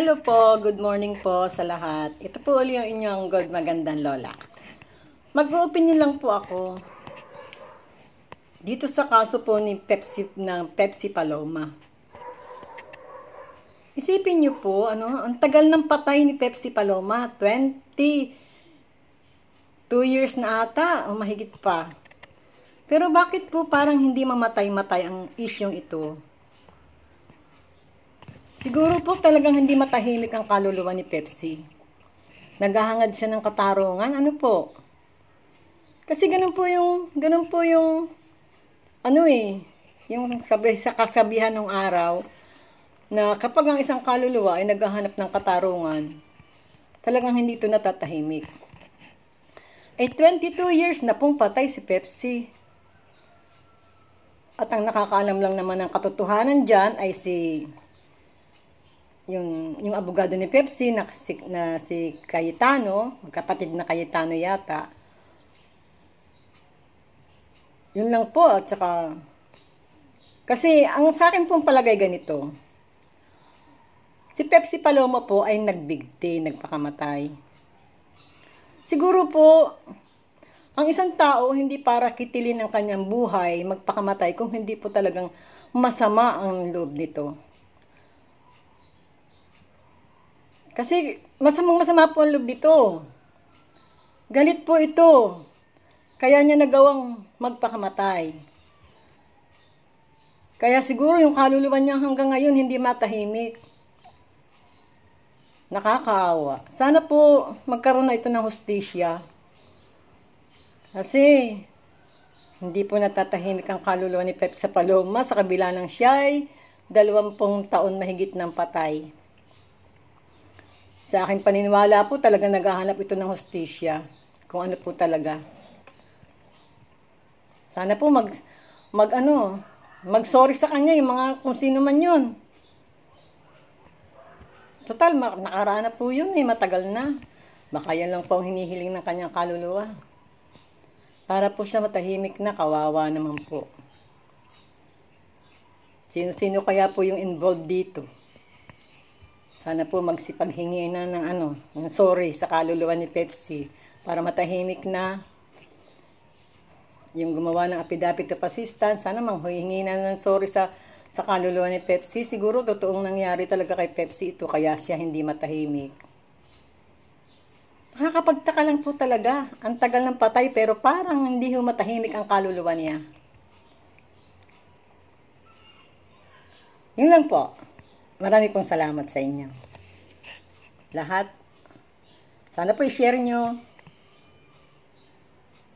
Hello po, good morning po sa lahat. Ito po ulit yung inyong good magandang lola. Mag-opinion lang po ako dito sa kaso po ni Pepsi Paloma. Isipin niyo po, ang tagal ng patay ni Pepsi Paloma, 22 years na ata, o mahigit pa. Pero bakit po parang hindi mamatay-matay ang isyong ito? Siguro po talagang hindi matahimik ang kaluluwa ni Pepsi. Naghahangad siya ng katarungan, ano po? Kasi ganun po yung yung sa kasabihan ng araw, na kapag ang isang kaluluwa ay naghahanap ng katarungan, talagang hindi ito natatahimik. 22 years na pong patay si Pepsi. At ang nakakaalam lang naman ng katotohanan dyan ay yung abogado ni Pepsi na si Cayetano, magkapatid na Cayetano yata. Yun lang po, at saka kasi ang sa akin pong palagay ganito. Si Pepsi Paloma po ay nagbigti, nagpakamatay. Siguro po ang isang tao hindi para kitilin ang kanyang buhay, magpakamatay kung hindi po talagang masama ang loob nito. Kasi masama po ang loob dito. Galit po ito. Kaya niya nagawang magpakamatay. Kaya siguro yung kaluluwa niya hanggang ngayon hindi matahimik. Nakakaawa. Sana po magkaroon na ito ng hustisya. Kasi hindi po natatahimik ang kaluluwa ni Pepsi Paloma sa kabila ng siya ay 20 taon mahigit ng patay. Sa aking paniniwala po, talaga naghahanap ito ng hustisya. Kung ano po talaga. Sana po mag-sorry sa kanya yung mga kung sino man yun. Total, nakaraan na po yun matagal na. Baka yan lang po ang hinihiling ng kanyang kaluluwa. Para po siya matahimik na, kawawa naman po. Sino-sino kaya po yung involved dito? Sana po magsipaghingi na ng sorry sa kaluluwa ni Pepsi para matahimik na yung gumawa ng affidavit of assistance. Sana manghuhingi na ng sorry sa kaluluwa ni Pepsi. Siguro totoong nangyari talaga kay Pepsi ito kaya siya hindi matahimik. Nakakapagtaka lang po talaga. Ang tagal ng patay pero parang hindi matahimik ang kaluluwa niya. Yun lang po. Marami pong salamat sa inyo. Lahat. Sana po i-share nyo.